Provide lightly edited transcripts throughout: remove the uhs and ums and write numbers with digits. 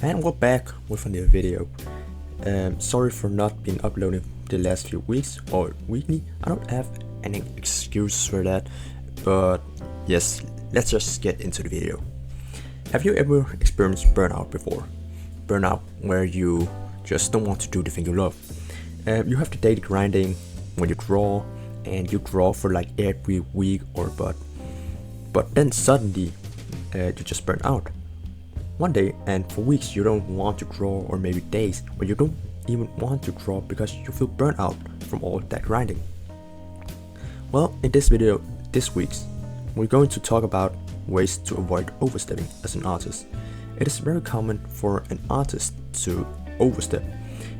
And we're back with a new video. Sorry for not being uploading the last few weeks or weekly. I don't have any excuse for that, but yes, let's just get into the video. Have you ever experienced burnout before? Burnout where you just don't want to do the thing you love. You have the daily grinding when you draw, and you draw for like every week but then suddenly you just burn out one day, and for weeks you don't want to draw, or maybe days where you don't even want to draw because you feel burnt out from all that grinding. Well, in this video this week's, we're going to talk about ways to avoid overstepping as an artist. It is very common for an artist to overstep,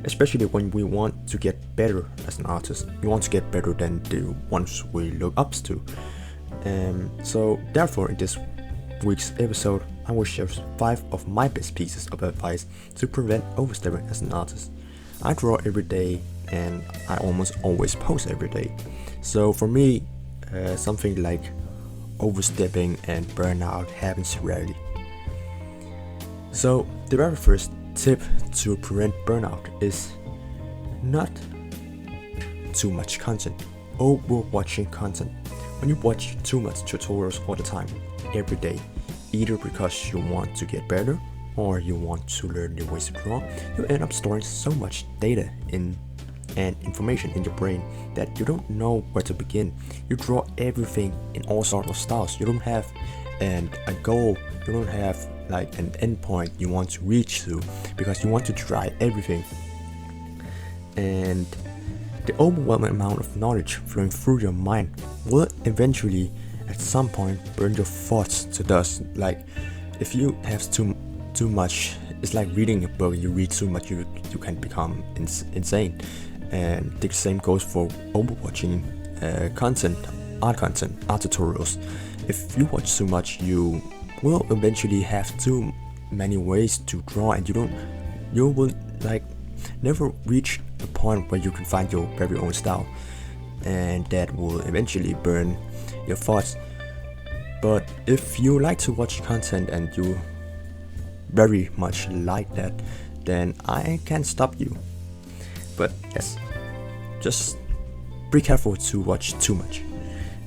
especially when we want to get better as an artist. We want to get better than the ones we look up to. So therefore, in this week's episode, I will share 5 of my best pieces of advice to prevent overstepping as an artist. I draw every day and I almost always post every day. So for me, something like overstepping and burnout happens rarely. So the very first tip to prevent burnout is not too much content. Over-watching content. When you watch too much tutorials all the time, every day, either because you want to get better or you want to learn new ways to draw, you end up storing so much data and information in your brain that you don't know where to begin. You draw everything in all sorts of styles. You don't have a goal. You don't have like an endpoint you want to reach to, because you want to try everything. And the overwhelming amount of knowledge flowing through your mind will eventually at some point burn your thoughts to dust. Like if you have too much, it's like reading a book. You read too much, you can become insane. And the same goes for overwatching art tutorials. If you watch too much, you will eventually have too many ways to draw, and you will like never reach a point where you can find your very own style, and that will eventually burn your thoughts. But if you like to watch content and you very much like that, then I can't stop you. But yes, just be careful to watch too much.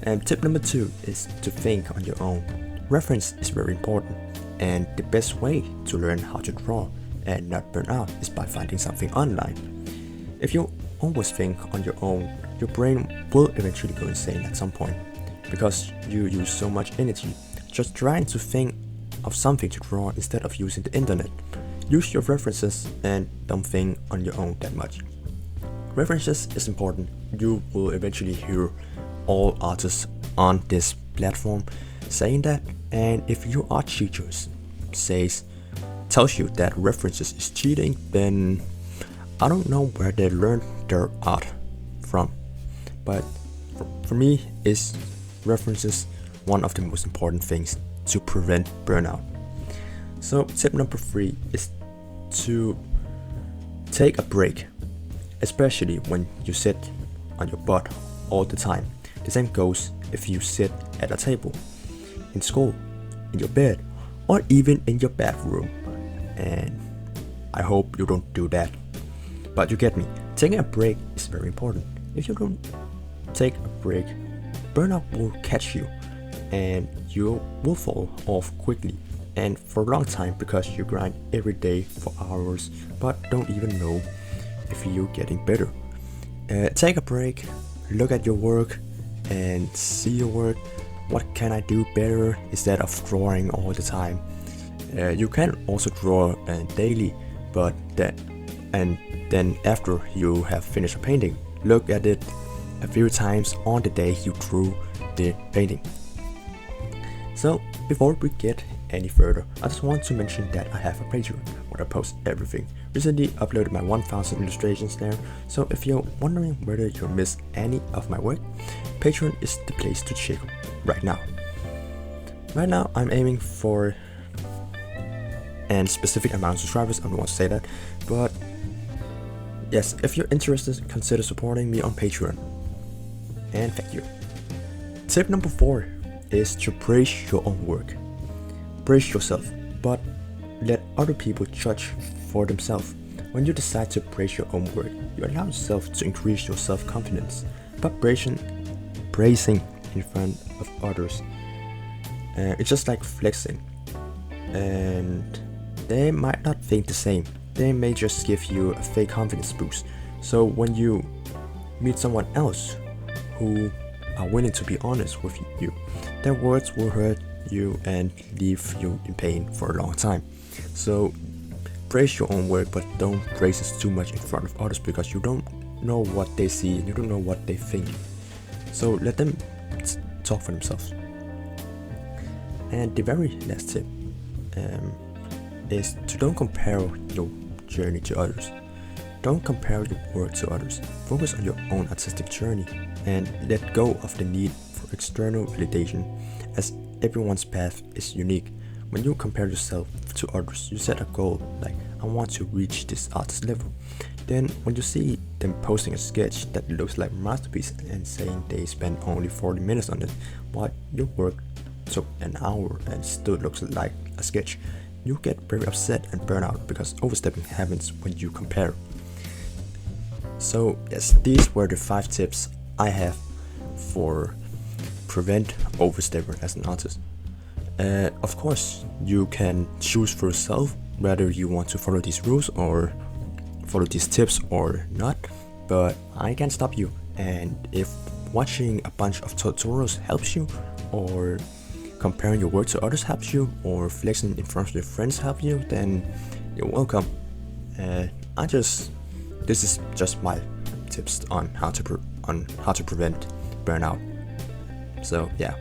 And tip number 2 is to think on your own. Reference is very important, and the best way to learn how to draw and not burn out is by finding something online. If you always think on your own, your brain will eventually go insane at some point, because you use so much energy just trying to think of something to draw instead of using the internet. Use your references and don't think on your own that much. References is important. You will eventually hear all artists on this platform saying that, and if your art teachers tells you that references is cheating, then I don't know where they learned their art from. But for me, is references one of the most important things to prevent burnout. So tip number 3 is to take a break, especially when you sit on your butt all the time. The same goes if you sit at a table, in school, in your bed, or even in your bathroom. And I hope you don't do that, but you get me. Taking a break is very important. If you don't take a break, burnout will catch you and you will fall off quickly and for a long time, because you grind every day for hours but don't even know if you're getting better. Take a break, look at your work and see your work. What can I do better instead of drawing all the time? You can also draw daily, but then after you have finished a painting, look at it a few times on the day you drew the painting. So before we get any further, I just want to mention that I have a Patreon where I post everything. Recently uploaded my 1000 illustrations there, so if you're wondering whether you missed any of my work, Patreon is the place to check right now. Right now I'm aiming for a specific amount of subscribers. I don't want to say that, but yes, if you're interested, consider supporting me on Patreon. And thank you. Tip number 4 is to praise your own work. Praise yourself, but let other people judge for themselves. When you decide to praise your own work, you allow yourself to increase your self-confidence. But praising in front of others, it's just like flexing, and they might not think the same. They may just give you a fake confidence boost. So when you meet someone else who are willing to be honest with you, their words will hurt you and leave you in pain for a long time. So praise your own work, but don't praise it too much in front of others, because you don't know what they see and you don't know what they think. So let them talk for themselves. And the very last tip is to don't compare your journey to others. Don't compare your work to others. Focus on your own artistic journey and let go of the need for external validation, as everyone's path is unique. When you compare yourself to others, you set a goal like, I want to reach this artist level. Then when you see them posting a sketch that looks like a masterpiece and saying they spent only 40 minutes on it, while your work took an hour and still looks like a sketch, you get very upset and burn out, because overstepping happens when you compare. So yes, these were the 5 tips I have for prevent overstepping as an artist. Of course, you can choose for yourself whether you want to follow these rules or follow these tips or not, but I can't stop you. And if watching a bunch of tutorials helps you, or comparing your work to others helps you, or flexing in front of your friends help you, then you're welcome. This is just my tips on how to prevent burnout. So yeah.